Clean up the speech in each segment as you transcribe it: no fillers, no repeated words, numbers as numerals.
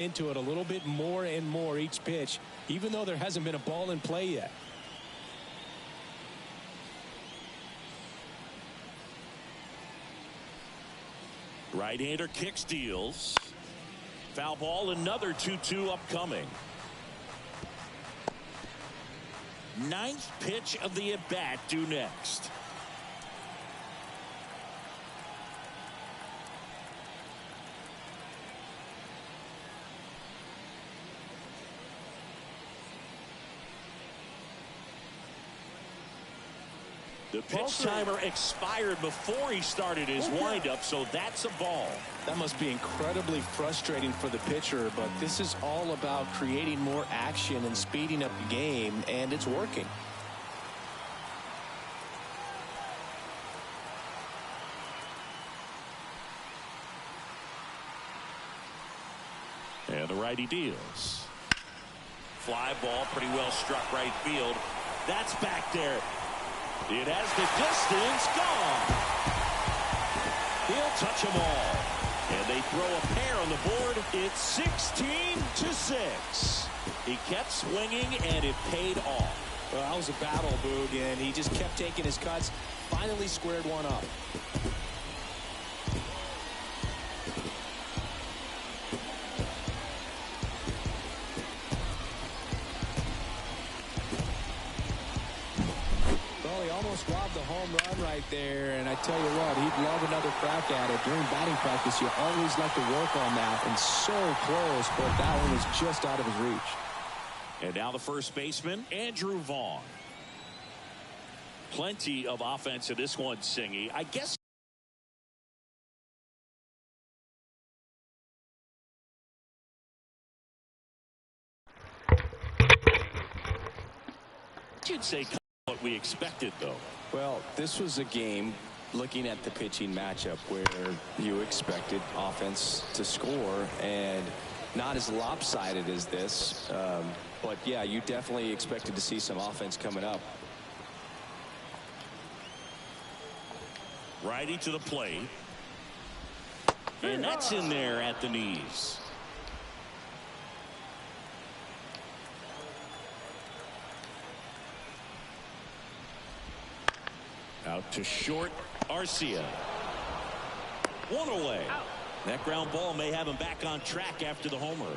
into it a little bit more and more each pitch, even though there hasn't been a ball in play yet. Right-hander kick steals. Foul ball, another 2-2 upcoming. Ninth pitch of the at-bat due next. The pitch timer expired before he started his windup, so that's a ball. That must be incredibly frustrating for the pitcher, but this is all about creating more action and speeding up the game, and it's working. And the righty deals. Fly ball, pretty well struck right field. That's back there. It has the distance, gone. He'll touch them all. And they throw a pair on the board. It's 16-6. He kept swinging, and it paid off. Well, that was a battle, Boog, and he just kept taking his cuts. Finally squared one up. Robbed the home run right there, and I tell you what, he'd love another crack at it. During batting practice, you always like to work on that, and so close, but that one was just out of his reach. And now the first baseman, Andrew Vaughn. Plenty of offense in this one, Singy. I guess you'd say what we expected, though. Well, this was a game, looking at the pitching matchup, where you expected offense to score, and not as lopsided as this. But, yeah, you definitely expected to see some offense coming up. Righty to the plate. And that's in there at the knees. Out to short, Arcia. One away. That ground ball may have him back on track after the homer.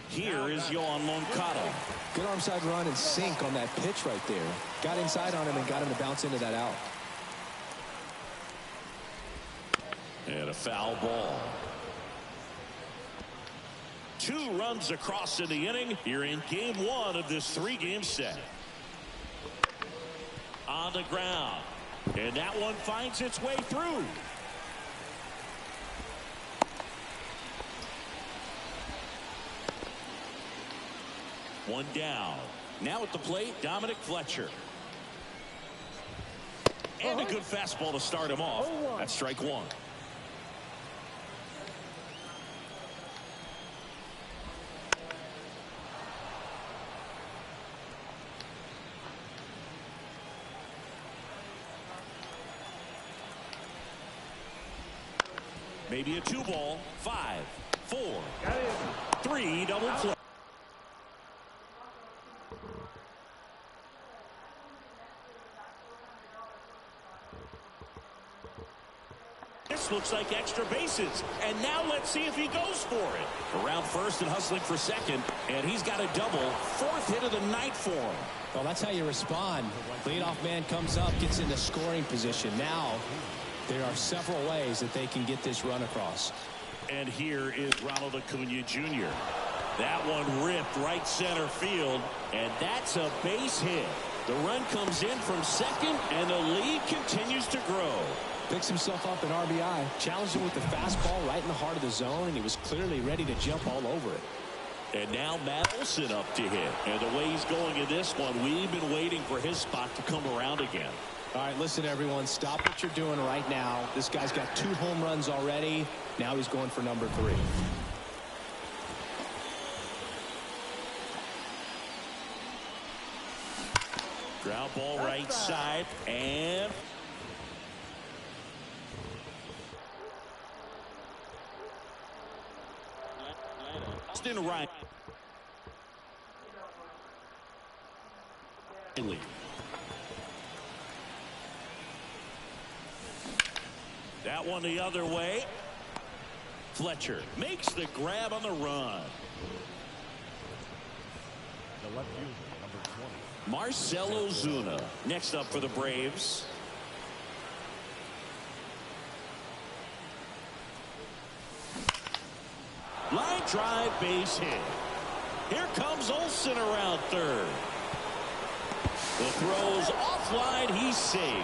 Here is Yoan Moncada. Good arm side run and sink on that pitch right there. Got inside on him and got him to bounce into that out. And a foul ball. 2 runs across in the inning here in game 1 of this 3-game set. On the ground, and that one finds its way through. One down. Now at the plate, Dominic Fletcher. And a good fastball to start him off. That's strike 1. Maybe a 2-ball, 5, 4, 3 double play. This looks like extra bases, and now let's see if he goes for it. Around first and hustling for second, and he's got a double. 4th hit of the night for him. Well, that's how you respond. Leadoff man comes up, gets into scoring position. Now there are several ways that they can get this run across. And here is Ronald Acuna Jr. That one ripped right center field, and that's a base hit. The run comes in from second, and the lead continues to grow. Picks himself up an RBI. Challenged him with the fastball right in the heart of the zone, and he was clearly ready to jump all over it. And now Matt Olson up to hit. And the way he's going in this one, we've been waiting for his spot to come around again. All right, listen, everyone. Stop what you're doing right now. This guy's got 2 home runs already. Now he's going for number 3. Ground ball right side, and Austin Riley. That one the other way. Fletcher makes the grab on the run. The left fielder, number 20. Marcell Ozuna next up for the Braves. Line drive, base hit. Here comes Olsen around third. The throw's offline, he's safe.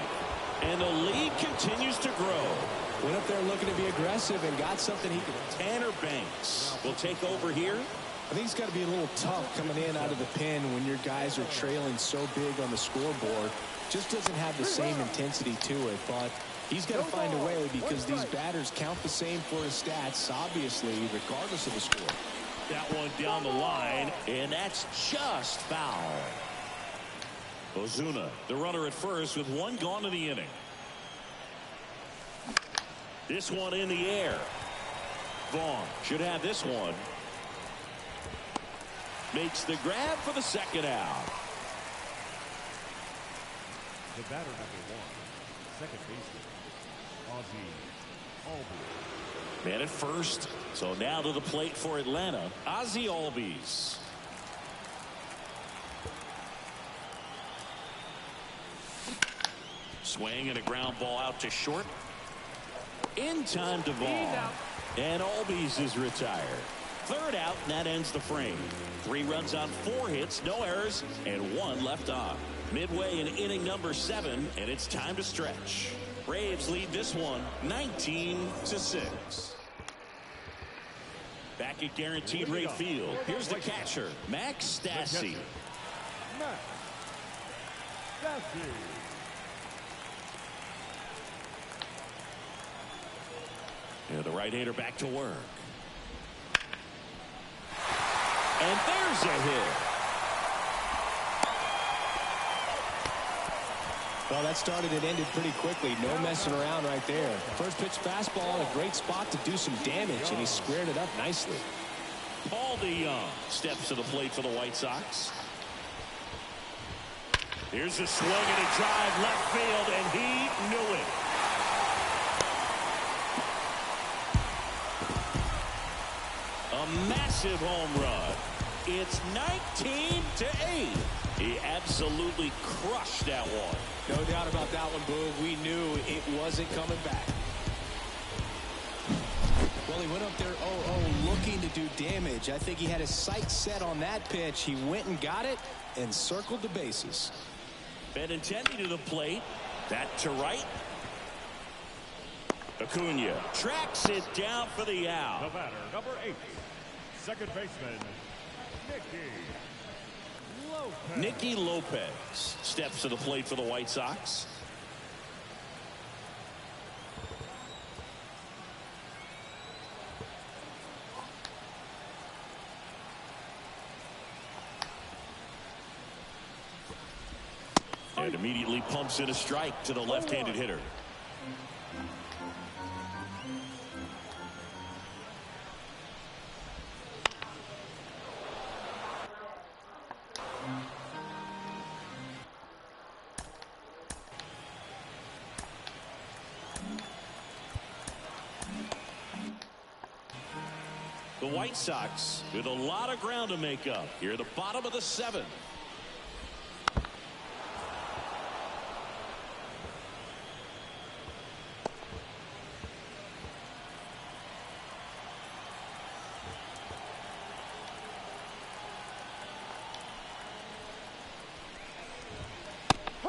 And the lead continues to grow. Went up there looking to be aggressive and got something he could. Tanner Banks will take over here. I think it's got to be a little tough coming in out of the pen when your guys are trailing so big on the scoreboard. Just doesn't have the same intensity to it, but he's got to find a way because these batters count the same for his stats, obviously, regardless of the score. That one down the line, and that's just foul. Ozuna, the runner at first with one gone in the inning. This one in the air. Vaughn should have this one. Makes the grab for the second out. The batter, number 1, second baseman, Ozzy Albies. Man at first. So now to the plate for Atlanta, Ozzy Albies. Swing and a ground ball out to short. In time to Vaughn. And Albies is retired. Third out, and that ends the frame. 3 runs on 4 hits, no errors, and 1 left on. Midway in inning number 7, and it's time to stretch. Braves lead this one 19-6. Back at Guaranteed Rate Field, here's the catcher, Max Stassi. Max Stassi. And the right-hander back to work. And there's a hit. Well, that started and ended pretty quickly. No messing around right there. First pitch fastball, a great spot to do some damage, and he squared it up nicely. Paul DeJong steps to the plate for the White Sox. Here's a swing and a drive left field, and he knew it. A massive home run. It's 19-8. He absolutely crushed that one. No doubt about that one, Boog. We knew it wasn't coming back. Well, he went up there 0-0 looking to do damage. I think he had his sights set on that pitch. He went and got it and circled the bases. Benintendi to the plate. That to right. Acuna tracks it down for the out. The batter, number 8, second baseman, Nicky Lopez steps to the plate for the White Sox. And immediately pumps in a strike to the left-handed hitter. The White Sox with a lot of ground to make up here at the bottom of the 7th.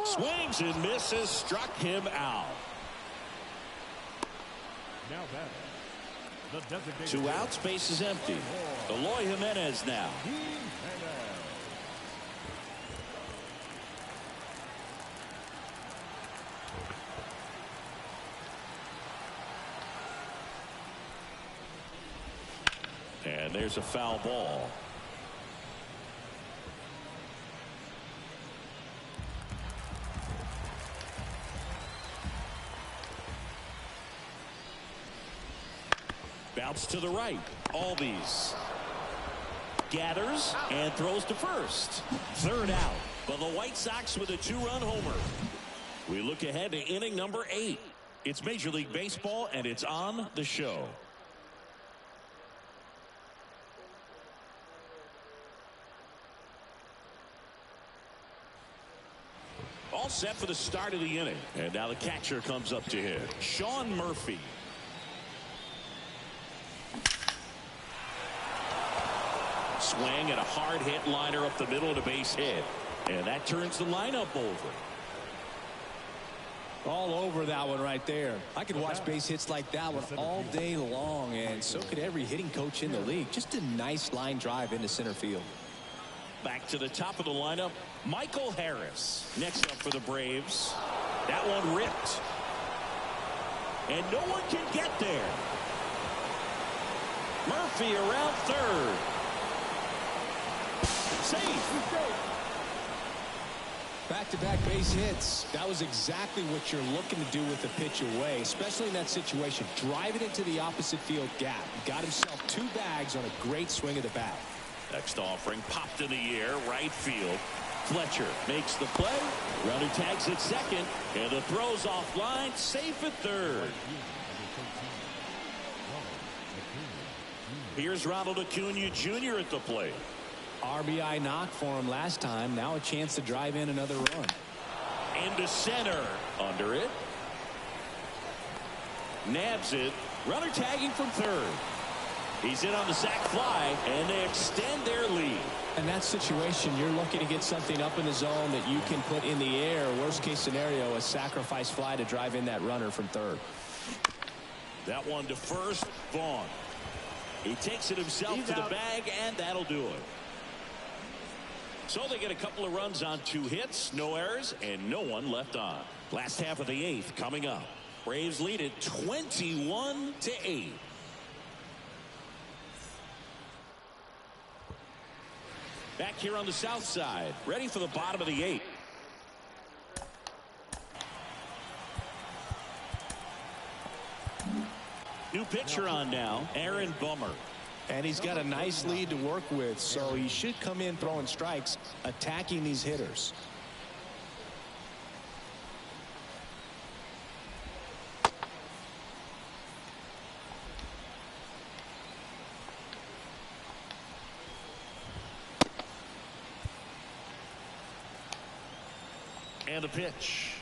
Swings and misses, struck him out. Now batting. The designated 2 outs, base is empty. Eloy Jimenez now. And there's a foul ball. Bounce to the right. Albies. gathers and throws to first. Third out, but the White Sox with a 2-run homer. We look ahead to inning number 8. It's Major League Baseball, and it's on the show. All set for the start of the inning. And now the catcher comes up to hit. Sean Murphy. Swing and a hard hit liner up the middle of the base hit. And that turns the lineup over. All over that one right there. I could watch base hits like that one all day long, and so could every hitting coach in the league. Just a nice line drive into center field. Back to the top of the lineup, Michael Harris. Next up for the Braves. That one ripped. And no one can get there. Murphy around third. Safe. Back-to-back base hits. That was exactly what you're looking to do with the pitch away, especially in that situation. Drive it into the opposite field gap. Got himself 2 bags on a great swing of the bat. Next offering popped in the air, right field. Fletcher makes the play. Runner tags at second, and the throw's offline. Safe at third. Here's Ronald Acuna Jr. at the plate. RBI knock for him last time. Now a chance to drive in another run. Into center. Under it. Nabs it. Runner tagging from third. He's in on the sac fly, and they extend their lead. In that situation, you're looking to get something up in the zone that you can put in the air. Worst case scenario, a sacrifice fly to drive in that runner from third. That one to first. Vaughn. He takes it himself to the bag, and that'll do it. So they get a couple of runs on 2 hits, no errors, and no one left on. Last half of the 8th coming up. Braves lead it 21-8. Back here on the south side, ready for the bottom of the 8th. New pitcher on now, Aaron Bummer. And he's got a nice lead to work with, so he should come in throwing strikes, attacking these hitters. And a pitch.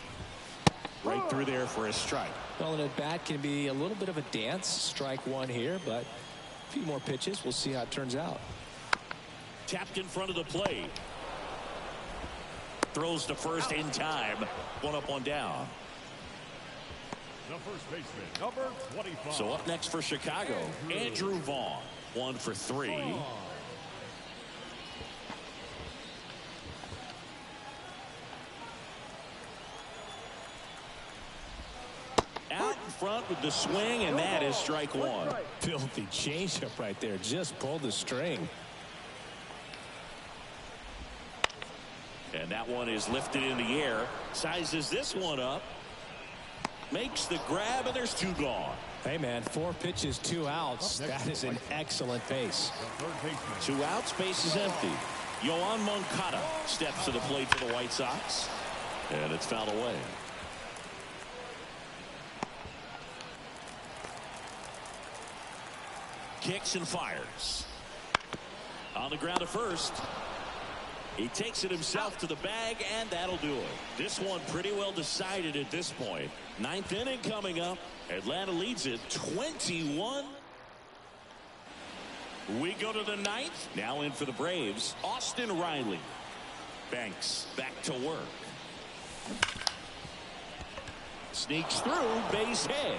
Right through there for a strike. Well, an at-bat can be a little bit of a dance. Strike 1 here, but a few more pitches. We'll see how it turns out. Tapped in front of the plate. Throws to first in time. 1 up, 1 down. The first baseman, number 25. So up next for Chicago, Andrew Vaughn. 1 for 3. Out in front with the swing, and that is strike 1. Filthy changeup right there. Just pulled the string. And that one is lifted in the air. Sizes this one up. Makes the grab, and there's 2 gone. Hey, man, 4 pitches, 2 outs. That is an excellent pace. 2 outs, base is empty. Yoan Moncada steps to the plate for the White Sox. And it's fouled away. Kicks and fires. On the ground to first. He takes it himself to the bag, and that'll do it. This one pretty well decided at this point. 9th inning coming up. Atlanta leads it 21. We go to the 9th. Now in for the Braves, Austin Riley. Banks back to work. Sneaks through, base hit.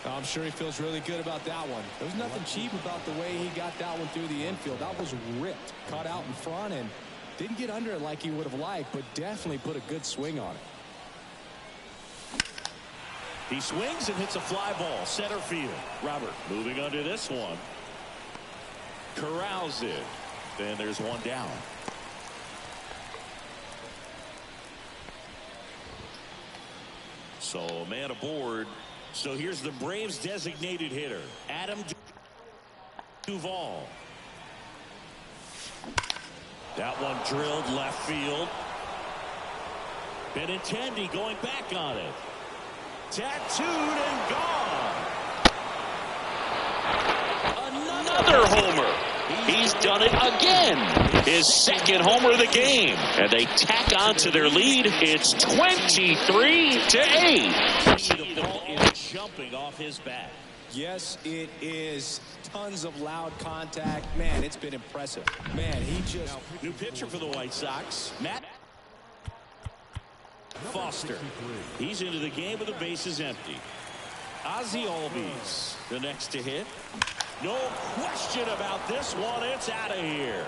I'm sure he feels really good about that one. There was nothing cheap about the way he got that one through the infield. That was ripped. Caught out in front and didn't get under it like he would have liked, but definitely put a good swing on it. He swings and hits a fly ball. Center field. Robert moving under this one. Corrals it. Then there's 1 down. So a man aboard. So here's the Braves designated hitter, Adam Duvall. That one drilled left field. Benintendi going back on it. Tattooed and gone. Another homer. He's done it again. His second homer of the game. And they tack on to their lead. It's 23-8. The ball is jumping off his bat. Yes, it is. Tons of loud contact. Man, it's been impressive. Man, he just... New pitcher for the White Sox, Matt Foster. He's into the game with the bases empty. Ozzie Albies, the next to hit. No question about this one. It's out of here.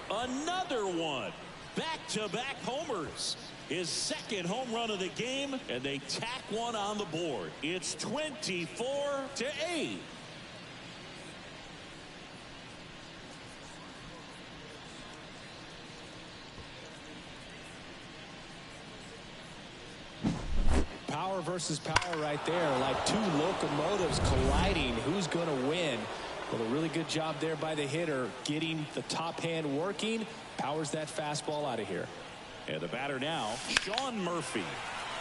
Another one. Back-to-back homers. His second home run of the game, and they tack one on the board. It's 24-8. Power versus power right there, like two locomotives colliding. Who's going to win? Well, a really good job there by the hitter, getting the top hand working. Powers that fastball out of here. And the batter now, Sean Murphy.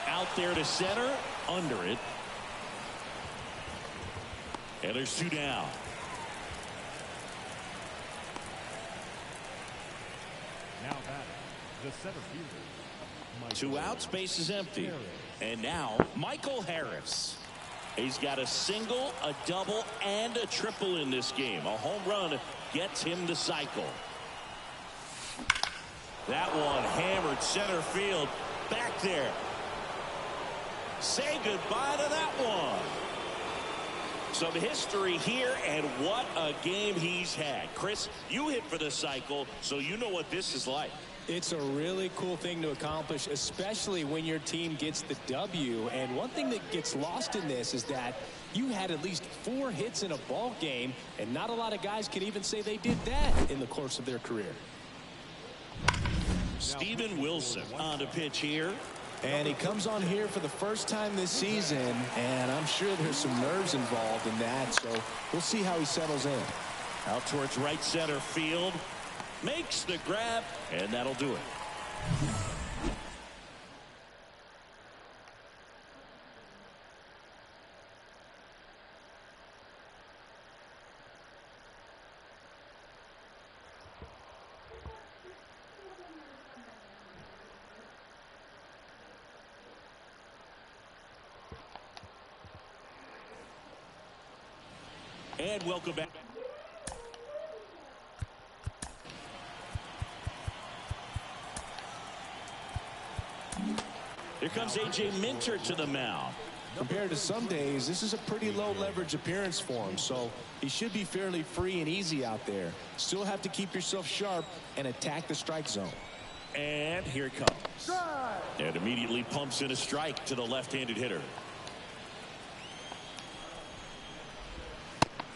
Out there to center, under it. And there's two down. Now batting, the center fielder. Two outs, base is empty. And now, Michael Harris. He's got a single, a double, and a triple in this game. A home run gets him the cycle. That one hammered center field. Back there. Say goodbye to that one. Some history here, and what a game he's had. Chris, you hit for the cycle, so you know what this is like. It's a really cool thing to accomplish, especially when your team gets the W. And one thing that gets lost in this is that you had at least 4 hits in a ball game, and not a lot of guys can even say they did that in the course of their career. Steven Wilson on to pitch here. And he comes on here for the first time this season, and I'm sure there's some nerves involved in that, so we'll see how he settles in. Out towards right center field. Makes the grab, and that'll do it. And welcome back. Here comes A.J. Minter to the mound. Compared to some days, this is a pretty low leverage appearance for him, so he should be fairly free and easy out there. Still have to keep yourself sharp and attack the strike zone. And here it comes. And immediately pumps in a strike to the left-handed hitter.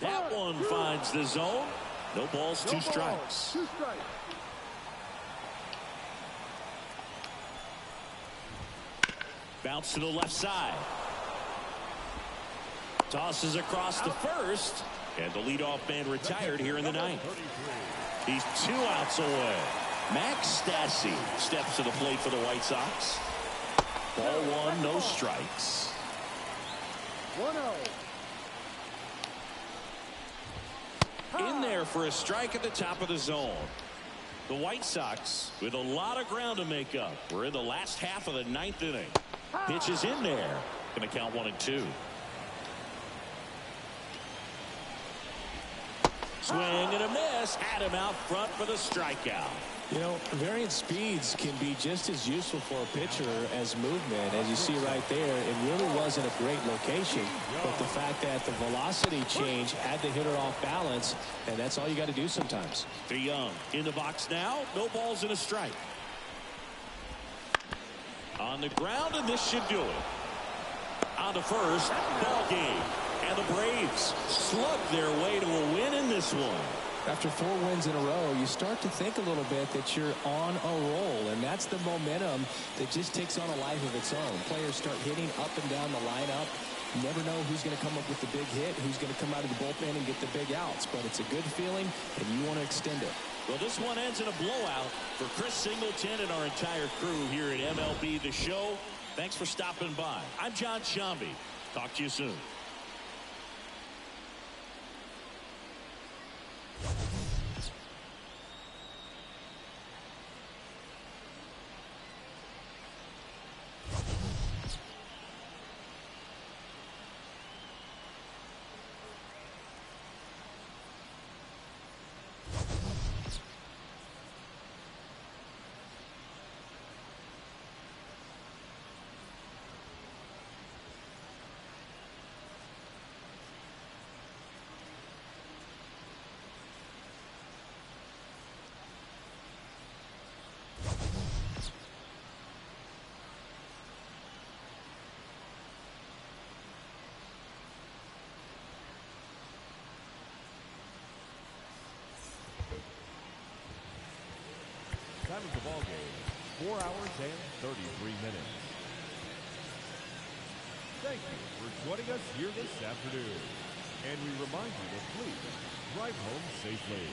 That one finds the zone. No balls, 2 strikes. Bounce to the left side. Tosses across the first. And the leadoff man retired here in the 9th. He's 2 outs away. Max Stassi steps to the plate for the White Sox. Ball 1, no strikes. 1-0. In there for a strike at the top of the zone. The White Sox with a lot of ground to make up. We're in the last half of the 9th inning. Pitch is in there. Going to count 1 and 2. Swing and a miss. Had him out front for the strikeout. You know, variant speeds can be just as useful for a pitcher as movement. As you see right there, it really wasn't a great location, but the fact that the velocity change had the hitter off balance, and that's all you got to do sometimes. DeYoung in the box now. No balls and a strike. On the ground, and this should do it. On to first, ball game. And the Braves slug their way to a win in this one. After 4 wins in a row, you start to think a little bit that you're on a roll, and that's the momentum that just takes on a life of its own. Players start hitting up and down the lineup. You never know who's going to come up with the big hit, who's going to come out of the bullpen and get the big outs, but it's a good feeling, and you want to extend it. Well, this one ends in a blowout for Chris Singleton and our entire crew here at MLB The Show. Thanks for stopping by. I'm John Sciambi. Talk to you soon. Time of the ball game, 4 hours and 33 minutes. Thank you for joining us here this afternoon. And we remind you to please drive home safely.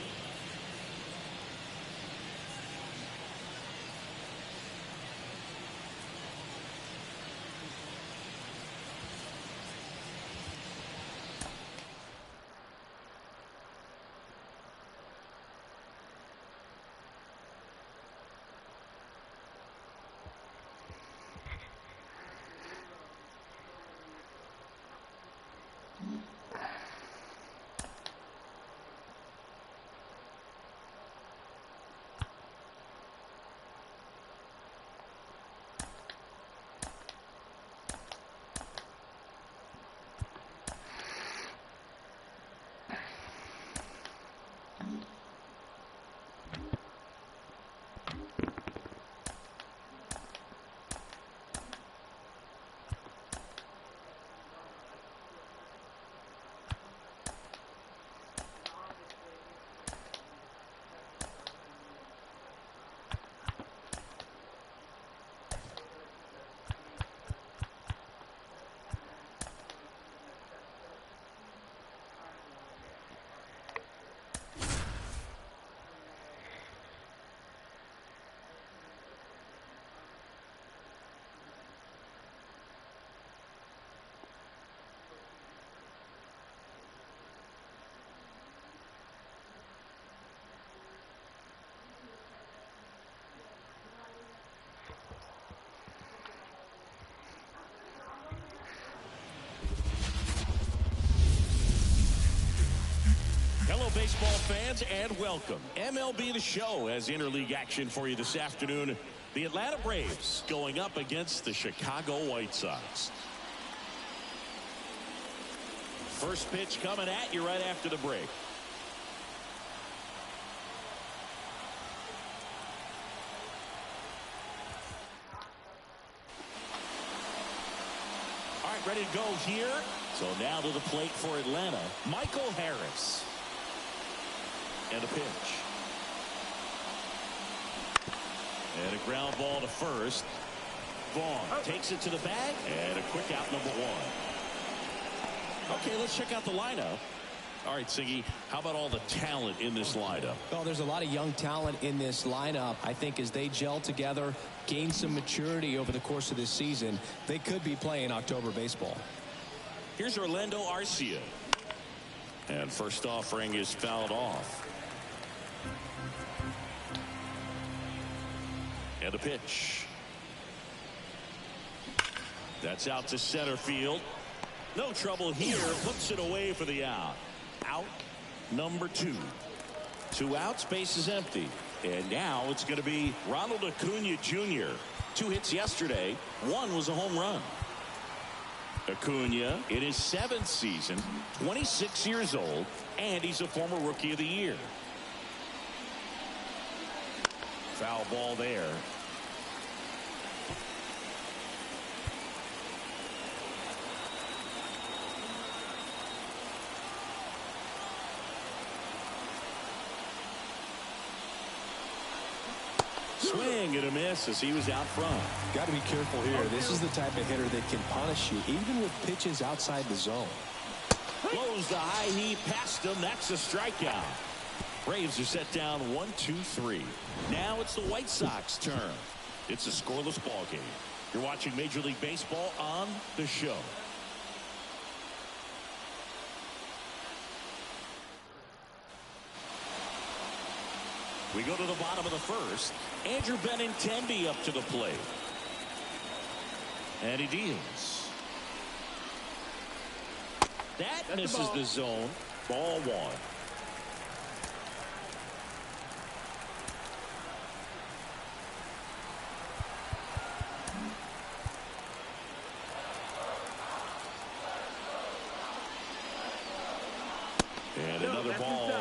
Hello, baseball fans, and welcome. MLB The Show has interleague action for you this afternoon. The Atlanta Braves going up against the Chicago White Sox. First pitch coming at you right after the break. All right, ready to go here. So now to the plate for Atlanta, Michael Harris. And a pitch. And a ground ball to first. Vaughn takes it to the bag. And a quick out, number one. Okay, let's check out the lineup. All right, Siggy, how about all the talent in this lineup? Well, there's a lot of young talent in this lineup. I think as they gel together, gain some maturity over the course of this season, they could be playing October baseball. Here's Orlando Arcia. And first offering is fouled off. And a pitch. That's out to center field. No trouble here. Hooks it away for the out. Out number 2. 2 outs, base is empty. And now it's going to be Ronald Acuna Jr. 2 hits yesterday. 1 was a home run. Acuna in his 7th season, 26 years old, and he's a former Rookie of the Year. Foul ball there. swing and a miss as he was out front. Got to be careful here. This is the type of hitter that can punish you, even with pitches outside the zone. Blows the high heat past him. That's a strikeout. Braves are set down 1-2-3. Now it's the White Sox turn. It's a scoreless ball game. You're watching Major League Baseball on The Show. We go to the bottom of the first. Andrew Benintendi up to the plate. And he deals. That misses the zone. Ball one. And another ball.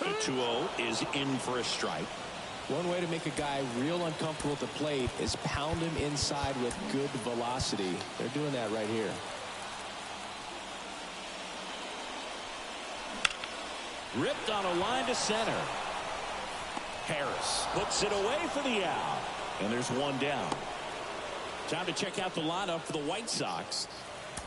The 2-0 is in for a strike. One way to make a guy real uncomfortable at the plate is pound him inside with good velocity. They're doing that right here. Ripped on a line to center. Harris puts it away for the out. And there's one down. Time to check out the lineup for the White Sox.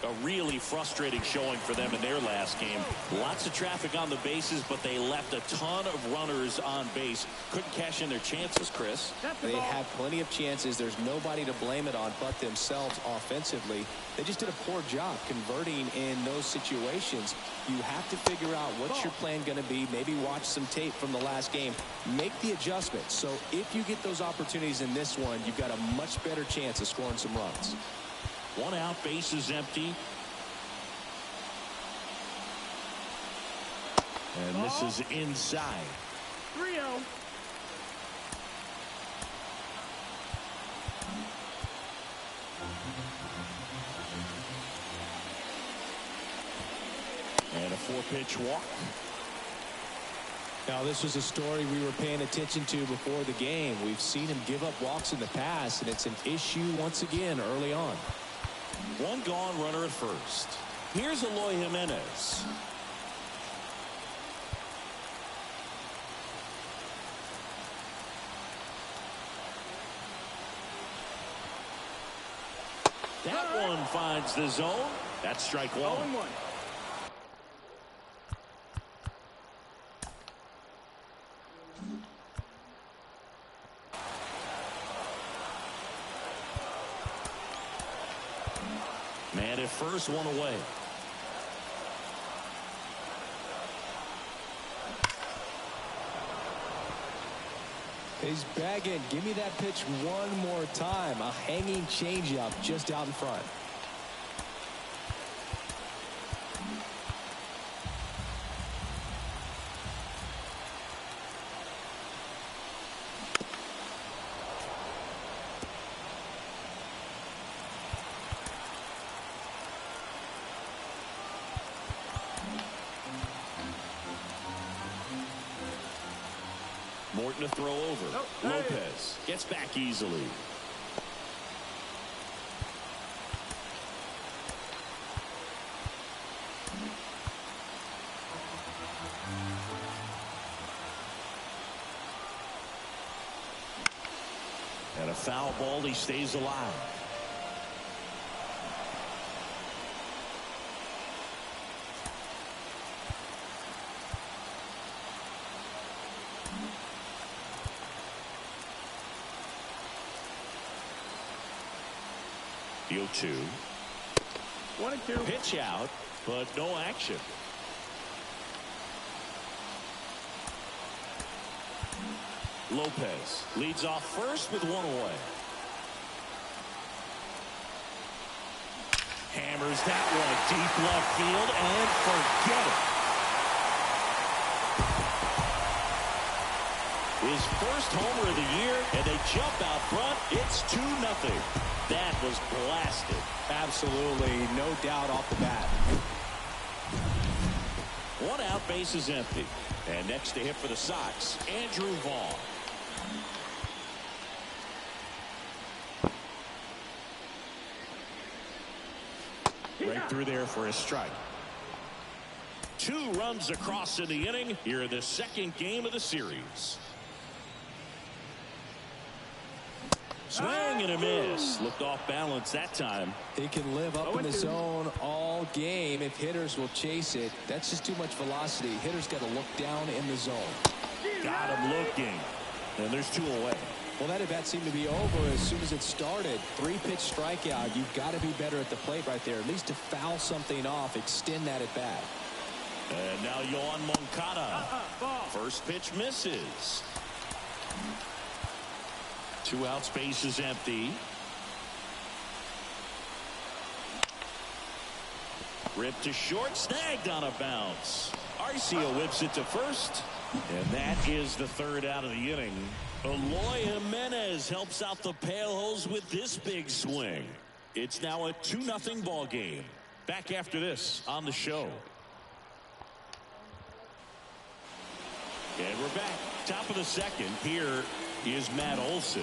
A really frustrating showing for them in their last game. Lots of traffic on the bases, but they left a ton of runners on base. Couldn't cash in their chances, Chris. They have plenty of chances. There's nobody to blame it on but themselves offensively. They just did a poor job converting in those situations. You have to figure out what's your plan going to be. Maybe watch some tape from the last game. Make the adjustment. So if you get those opportunities in this one, you've got a much better chance of scoring some runs. One out, base is empty. And this is inside. 3-0. And a 4-pitch walk. Now, this was a story we were paying attention to before the game. We've seen him give up walks in the past, and it's an issue once again early on. One gone, runner at first. Here's Eloy Jimenez. That one finds the zone. That's strike one. 0-1. Man at first, one away. He's bagging. Give me that pitch one more time. A hanging changeup just out in front. Morton to throw over. Lopez gets back easily. And a foul ball. He stays alive. The 0-2. 1-2. Pitch out, but no action. Lopez leads off first with one away. Hammers that one deep left field and forget it. His first homer of the year, and they jump out front. It's 2-0. That was blasted. Absolutely, no doubt off the bat. One out, base is empty. And next to hit for the Sox, Andrew Vaughn. right through there for a strike. 2 runs across in the inning here in the second game of the series. Swing and a miss. Looked off balance that time. He can live up in the zone all game if hitters will chase it. That's just too much velocity. Hitters got to look down in the zone. Got him looking. And there's 2 away. Well, that at-bat seemed to be over as soon as it started. 3-pitch strikeout. You've got to be better at the plate right there. At least to foul something off, extend that at-bat. And now Yoan Moncada. First pitch misses. 2 outs, base is empty. Ripped to short, snagged on a bounce. Arcia whips it to first. And that is the 3rd out of the inning. Eloy Jimenez helps out the Pale-Hos with this big swing. It's now a 2-0 ball game. Back after this on the show. And we're back. Top of the second. Here is Matt Olson.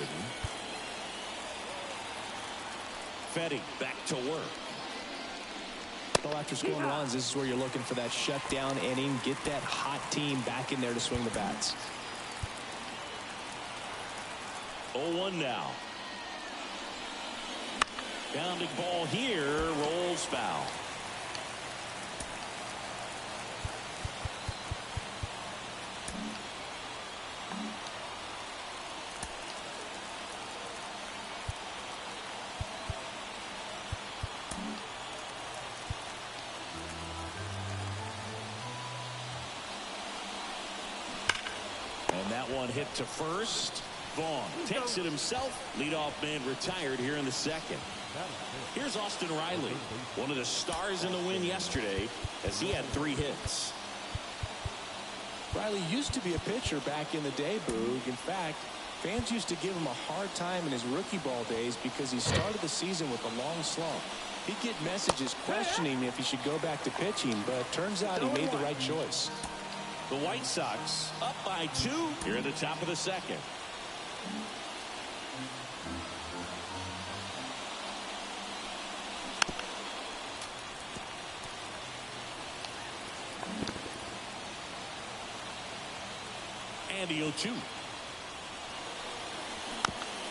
Fedde back to work. Well, after scoring runs, this is where you're looking for that shutdown inning. Get that hot team back in there to swing the bats. 0-1 now. Pounding ball here, rolls foul. And that one hit to first. Vaughn takes it himself. Leadoff man retired here in the second. Here's Austin Riley, one of the stars in the win yesterday, as he had 3 hits. Riley used to be a pitcher back in the day, Boog. In fact, fans used to give him a hard time in his rookie ball days because he started the season with a long slump. He'd get messages questioning if he should go back to pitching, but turns out he made the right choice. The White Sox up by 2 here in the top of the second. And the 0-2.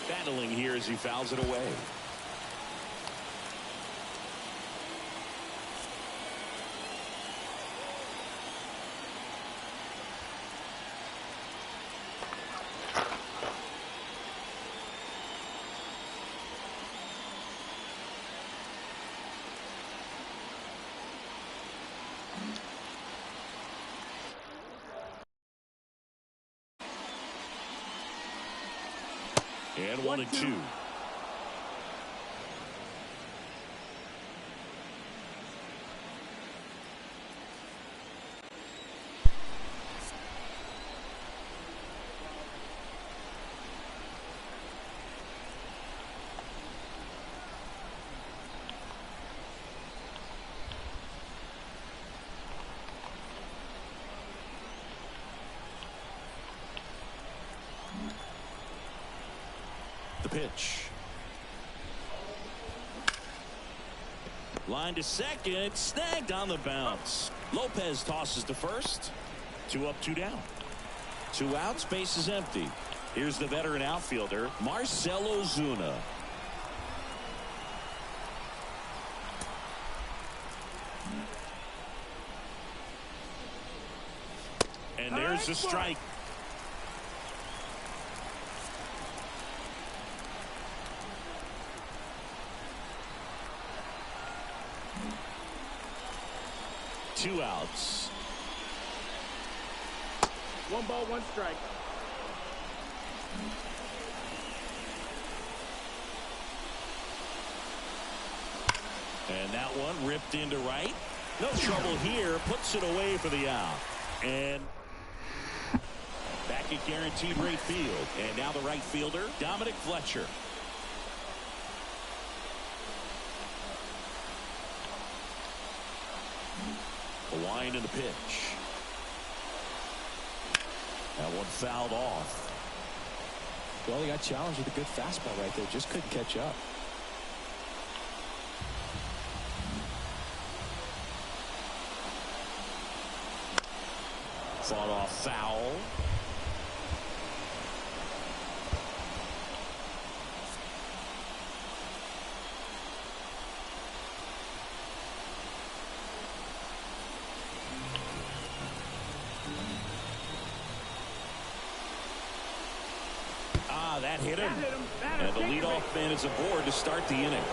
Battling here as he fouls it away. And 1-2. The pitch. Line to second, snagged on the bounce. Lopez tosses to first. 2 up, 2 down. 2 outs, base is empty. Here's the veteran outfielder, Marcell Ozuna. And there's the strike. Two outs. 1 ball, 1 strike. And that one ripped into right. No trouble here. Puts it away for the out. And back at guaranteed rate field. And now the right fielder, Dominic Fletcher. A wind in the pitch. That one fouled off. Well, he got challenged with a good fastball right there. Just couldn't catch up. Fought off foul. That hit him. And the leadoff man is aboard to start the inning.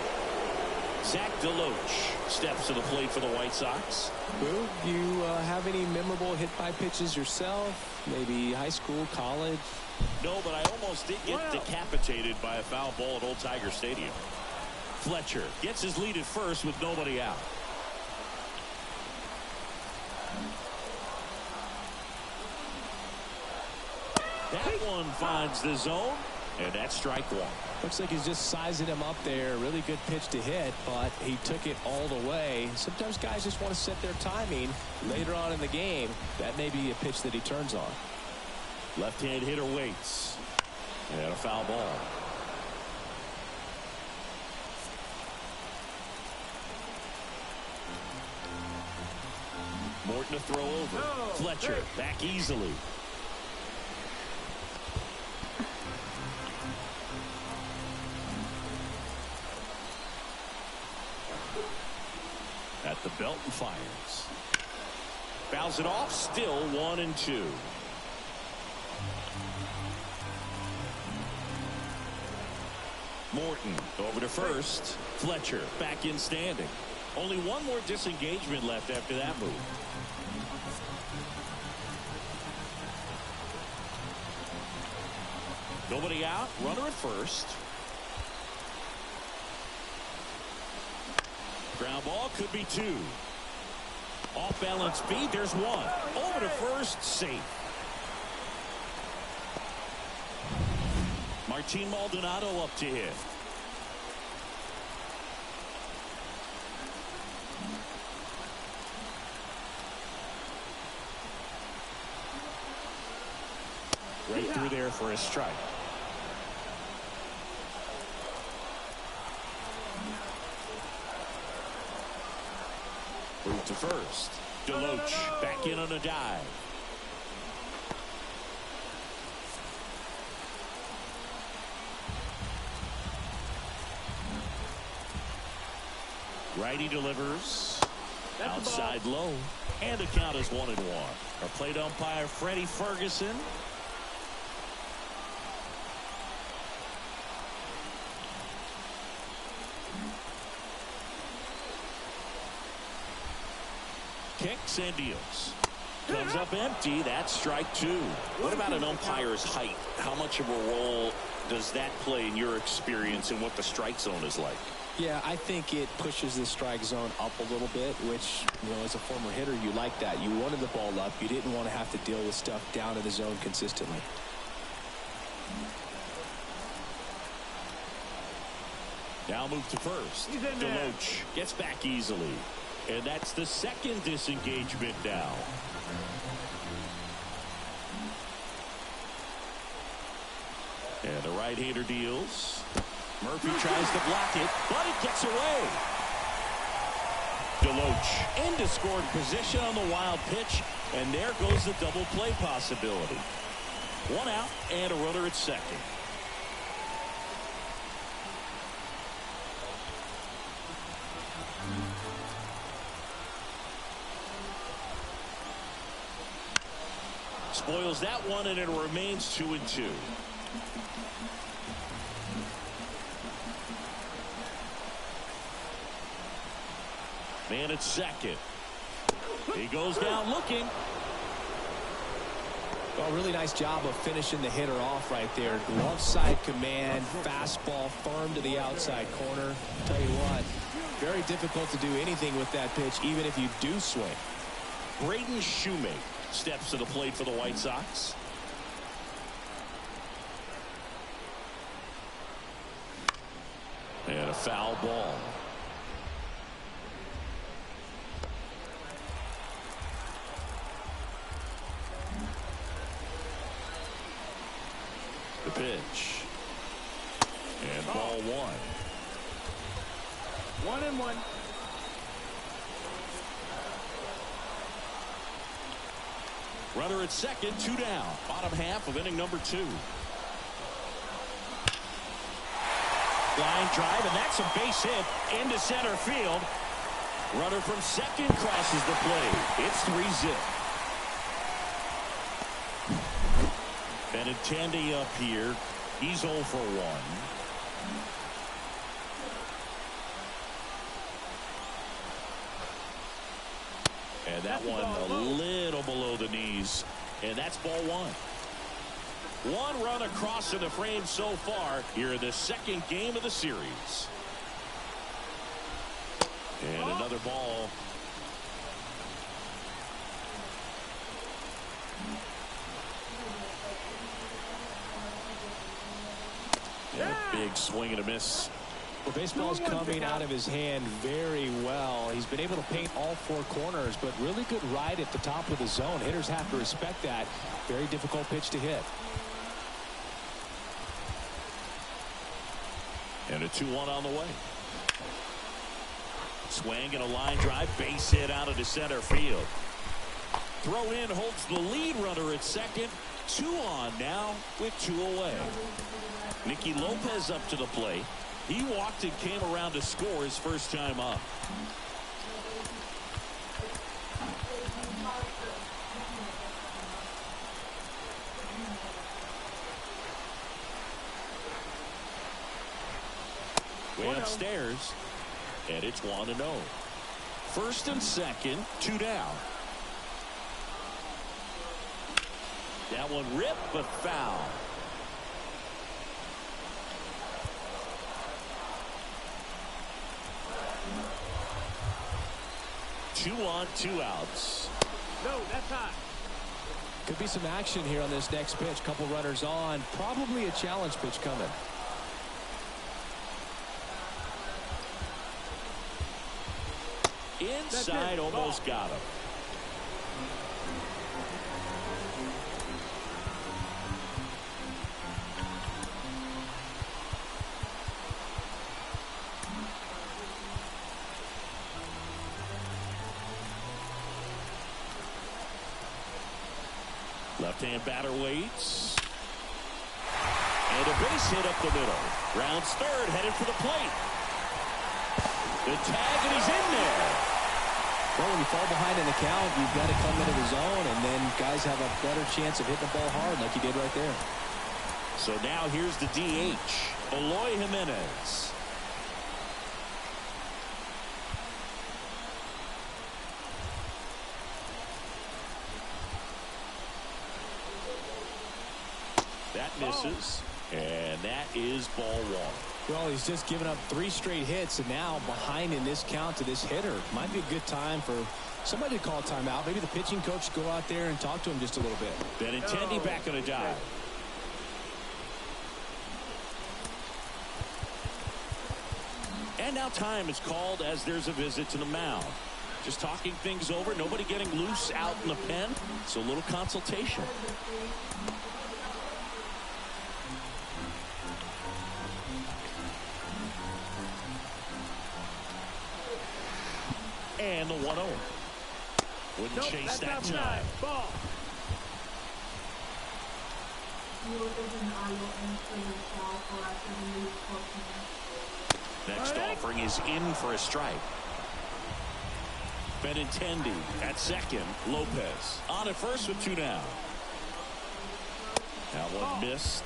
Zach DeLoach steps to the plate for the White Sox. Well, you have any memorable hit-by pitches yourself? Maybe high school, college? No, but I almost did get decapitated by a foul ball at Old Tiger Stadium. Fletcher gets his lead at first with nobody out. That one finds the zone, and that's strike one. Looks like he's just sizing him up there. Really good pitch to hit, but he took it all the way. Sometimes guys just want to set their timing later on in the game. That may be a pitch that he turns on. Left-hand hitter waits. And a foul ball. Morton to throw over. Fletcher back easily. At the belt and fires. Fouls it off. Still 1-2. Morton over to first. Fletcher back in standing. Only one more disengagement left after that move. Nobody out. Runner at first. Ground ball could be two. Off balance feed. There's one. Over to first. Safe. Martin Maldonado up to hit. Right through there for a strike. Move to first. DeLoach back in on a dive. Righty delivers. Outside low. And the count is 1-1. Our plate umpire, Freddie Ferguson. Kicks and deals. Comes up empty. That's strike two. What about an umpire's height? How much of a role does that play in your experience and what the strike zone is like? Yeah, I think it pushes the strike zone up a little bit, which, you know, as a former hitter, you like that. You wanted the ball up. You didn't want to have to deal with stuff down in the zone consistently. Now move to first. DeLoach gets back easily. And that's the second disengagement now. And the right-hander deals. Murphy tries to block it, but it gets away. DeLoach into scoring position on the wild pitch, and there goes the double play possibility. One out and a runner at second. Spoils that one, and it remains 2-2. Man at second. He goes down looking. Well, really nice job of finishing the hitter off right there. Glove side command, fastball firm to the outside corner. Tell you what, very difficult to do anything with that pitch, even if you do swing. Braden Shoemake steps to the plate for the White Sox. And a foul ball. The pitch. And ball one. 1-1. Runner at second, 2 down. Bottom half of inning number 2. Line drive, and that's a base hit into center field. Runner from second crosses the plate. It's 3-zip. Benintendi up here. He's 0 for 1. And that one a little below the knees. And that's ball 1. 1 run across in the frame so far here in the second game of the series. And another ball. And a big swing and a miss. Well, baseball's coming out of his hand very well. He's been able to paint all 4 corners, but really good ride at the top of the zone. Hitters have to respect that. Very difficult pitch to hit. And a 2-1 on the way. Swing and a line drive, base hit out of the center field. Throw in holds the lead runner at second. 2 on now with 2 away. Nicky Lopez up to the plate. He walked and came around to score his first time up. Way upstairs, and it's 1-0. First and second, 2 down. That one ripped, but foul. Two on, 2 outs. No, that's hot. Could be some action here on this next pitch. Couple runners on. Probably a challenge pitch coming. Inside, almost got him. Left-hand batter waits. And a base hit up the middle. Rounds third, headed for the plate. The tag, and he's in there. Well, when you fall behind in the count, you've got to come into the zone, and then guys have a better chance of hitting the ball hard like he did right there. So now here's the DH, Eloy Jimenez. That misses, and that is ball 1. Well, he's just given up 3 straight hits, and now behind in this count to this hitter. Might be a good time for somebody to call timeout. Maybe the pitching coach go out there and talk to him just a little bit. Benintendi back on a dive. And now time is called as there's a visit to the mound. Just talking things over, nobody getting loose out in the pen, so a little consultation. And the 1-0. Wouldn't chase that time. Ball. Next offering is in for a strike. Benintendi at second. Lopez on at first with 2 down. That one missed.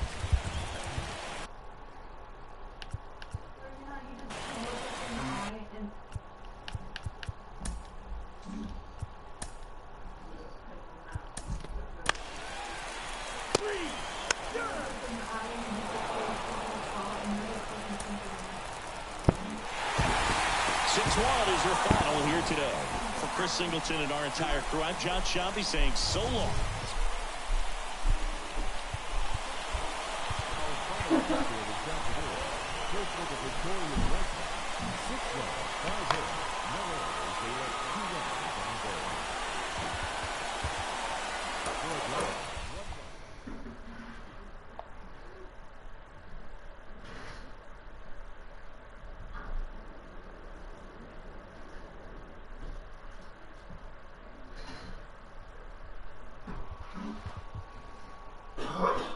Today. For Chris Singleton and our entire crew, I'm John Shambi saying so long. Bye.